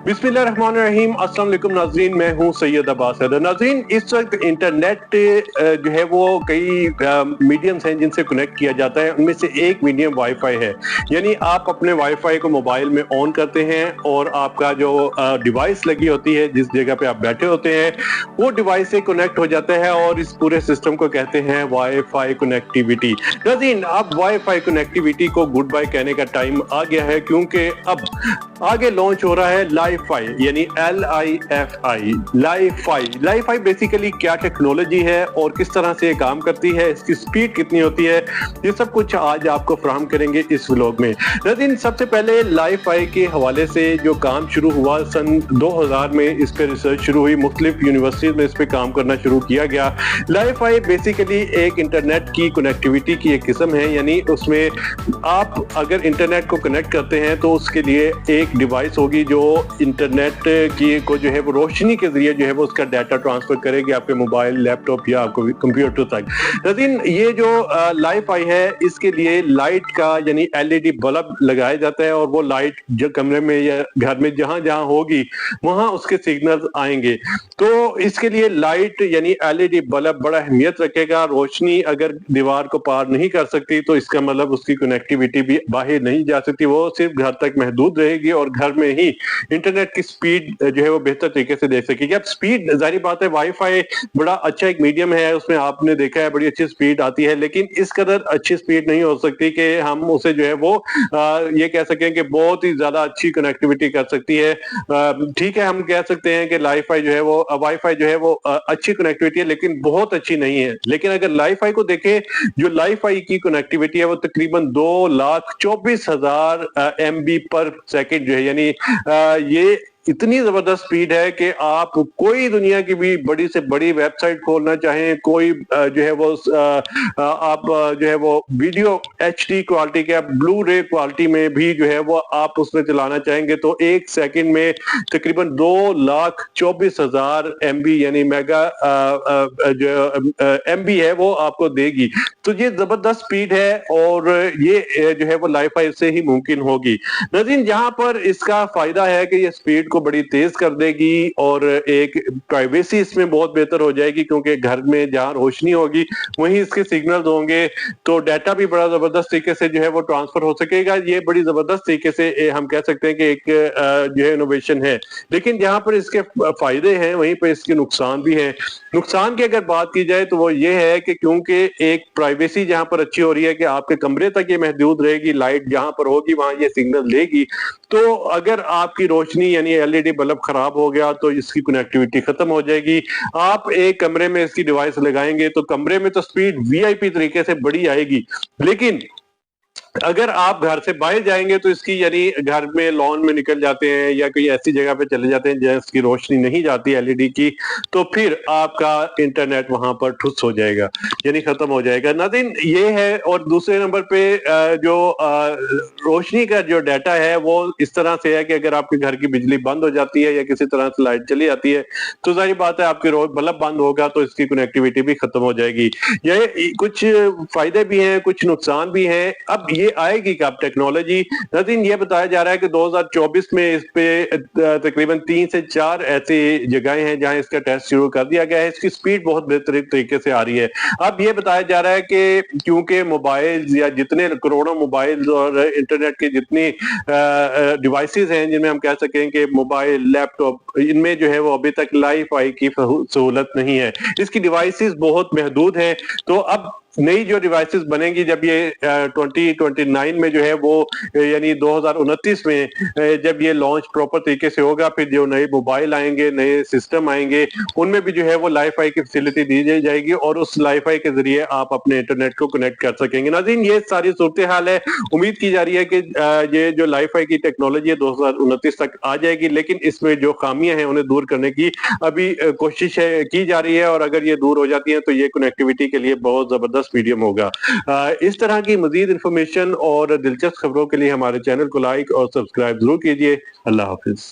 बिस्मिल्लाहिर्रहमानिर्रहीम, अस्सलाम वालेकुम नाज़रीन, मैं हूं सैयद अब्बास हैदर। नाज़रीन, इस वक्त इंटरनेट जो है वो कई मीडियम्स हैं जिनसे कनेक्ट किया जाता है। उनमें से एक मीडियम वाईफाई है। यानी आप अपने वाईफाई को मोबाइल में ऑन करते हैं और आपका जो डिवाइस लगी होती है, जिस जगह पे आप बैठे होते हैं, वो डिवाइस से कनेक्ट हो जाता है और इस पूरे सिस्टम को कहते हैं वाईफाई कनेक्टिविटी। नाज़रीन, अब वाईफाई कनेक्टिविटी को गुड बाय कहने का टाइम आ गया है, क्योंकि अब आगे लॉन्च हो रहा है लाइफाई, यानी LIFI। लाइफाई बेसिकली क्या टेक्नोलॉजी है और किस तरह से ये काम करती है, इसकी स्पीड कितनी होती है, ये सब कुछ आज आपको फराहम करेंगे इस व्लॉग में। लेकिन सबसे पहले लाइफाई के हवाले से जो काम शुरू हुआ सन 2000 में, इस पे रिसर्च शुरू हुई, मुख्तलिफ यूनिवर्सिटीज में इस पे काम करना शुरू किया गया। लाइफाई बेसिकली एक इंटरनेट की कनेक्टिविटी की एक किस्म है, यानी उसमें आप अगर इंटरनेट को कनेक्ट करते हैं तो उसके लिए एक डिवाइस होगी जो इंटरनेट की को जो है वो रोशनी के जरिए जो है वो उसका डाटा ट्रांसफर करेगी आपके मोबाइल, लैपटॉप या आपको कंप्यूटर तक। लेकिन ये जो लाइफाई है, इसके लिए लाइट का यानी LED बल्ब लगाया जाता है और वो लाइट जो कमरे में या घर में जहां जहां होगी वहां उसके सिग्नल्स आएंगे। तो इसके लिए लाइट यानी LED बल्ब बड़ा अहमियत रखेगा। रोशनी अगर दीवार को पार नहीं कर सकती तो इसका मतलब उसकी कनेक्टिविटी भी बाहर नहीं जा सकती, वो सिर्फ घर तक महदूद रहेगी और घर में ही इंटरनेट की स्पीड जो है वो बेहतर तरीके से देख सकेगी। अब स्पीड, जाहिर बात है, वाईफाई बड़ा अच्छा एक मीडियम है, उसमें आपने देखा है बड़ी अच्छी स्पीड आती है, लेकिन इस कदर अच्छी स्पीड नहीं हो सकती कि हम उसे जो है वो ये कह सकें कि बहुत ही ज्यादा अच्छी कनेक्टिविटी कर सकती है। ठीक है, हम कह सकते हैं कि वाईफाई जो है वो अच्छी कनेक्टिविटी है, लेकिन बहुत अच्छी नहीं है। लेकिन अगर लाइफाई को देखें, जो लाइफाई की कनेक्टिविटी है वो तकरीबन 2,24,000 MB पर सेकंड जो है, यानी ये इतनी जबरदस्त स्पीड है कि आप कोई दुनिया की भी बड़ी से बड़ी वेबसाइट खोलना चाहें, कोई जो है वो आप जो है वो वीडियो HD क्वालिटी के, ब्लू रे क्वालिटी में भी जो है वो आप उसमें चलाना चाहेंगे तो एक सेकंड में तकरीबन 2,24,000 MB यानी मेगा जो MB है वो आपको देगी। तो ये जबरदस्त स्पीड है और ये जो है वो लाइफाई से ही मुमकिन होगी। नाज़रीन, जहां पर इसका फायदा है कि ये स्पीड को बड़ी तेज कर देगी और एक प्राइवेसी इसमें बहुत बेहतर हो जाएगी, क्योंकि घर में जहां रोशनी होगी वहीं इसके सिग्नल्स होंगे, तो डाटा भी बड़ा जबरदस्त तरीके से जो है वो ट्रांसफर हो सकेगा। ये बड़ी जबरदस्त तरीके से हम कह सकते हैं कि एक जो है इनोवेशन है। लेकिन जहां पर इसके फायदे हैं वहीं पर इसके नुकसान भी हैं। नुकसान की अगर बात की जाए तो वो ये है कि क्योंकि एक प्राइवेसी जहां पर अच्छी हो रही है कि आपके कमरे तक ये महदूद रहेगी, लाइट जहां पर होगी वहां ये सिग्नल लेगी, तो अगर आपकी रोशनी यानी LED बल्ब खराब हो गया तो इसकी कनेक्टिविटी खत्म हो जाएगी। आप एक कमरे में इसकी डिवाइस लगाएंगे तो कमरे में तो स्पीड VIP तरीके से बड़ी आएगी, लेकिन अगर आप घर से बाहर जाएंगे तो इसकी यानी घर में लॉन में निकल जाते हैं या कोई ऐसी जगह पे चले जाते हैं जहां इसकी रोशनी नहीं जाती LED की, तो फिर आपका इंटरनेट वहां पर ठुस हो जाएगा, यानी खत्म हो जाएगा। नाज़रीन, ये है। और दूसरे नंबर पे जो रोशनी का जो डाटा है वो इस तरह से है कि अगर आपके घर की बिजली बंद हो जाती है या किसी तरह से लाइट चली जाती है तो जाहिर बात है आपके बल्ब बंद होगा तो इसकी कनेक्टिविटी भी खत्म हो जाएगी। ये कुछ फायदे भी हैं, कुछ नुकसान भी हैं। अब ये आएगी कब टेक्नोलॉजी? नाज़रीन, ये बताया जा रहा है कि 2024 में इस पे तकरीबन 3 से 4 ऐसी जगहें हैं जहां इसका टेस्ट शुरू कर दिया गया है। इसकी स्पीड बहुत बेहतरीन तरीके से आ रही है। अब ये बताया जा रहा है कि क्योंकि मोबाइल या जितने करोड़ों मोबाइल और इंटरनेट के जितनी डिवाइसेस हैं जिनमें हम कह सकें कि मोबाइल, लैपटॉप, इनमें जो है वो अभी तक लाइफाई की सहूलत नहीं है। इसकी डिवाइसेस बहुत महदूद हैं। तो अब नई जो डिवाइसेस बनेंगी जब ये 2029 में जो है वो यानी 2029 में जब ये लॉन्च प्रॉपर तरीके से होगा, फिर जो नए मोबाइल आएंगे, नए सिस्टम आएंगे, उनमें भी जो है वो लाइफाई की फैसिलिटी दी जाएगी और उस लाइफाई के जरिए आप अपने इंटरनेट को कनेक्ट कर सकेंगे। नाज़रीन, ये सारी सूरत हाल है। उम्मीद की जा रही है कि ये जो लाइफाई की टेक्नोलॉजी है 2029 तक आ जाएगी, लेकिन इसमें जो खामियां हैं उन्हें दूर करने की अभी कोशिश की जा रही है और अगर ये दूर हो जाती है तो ये कनेक्टिविटी के लिए बहुत जबरदस्त मीडियम होगा। इस तरह की मजीद इंफॉर्मेशन और दिलचस्प खबरों के लिए हमारे चैनल को लाइक और सब्सक्राइब जरूर कीजिए। अल्लाह हाफिज।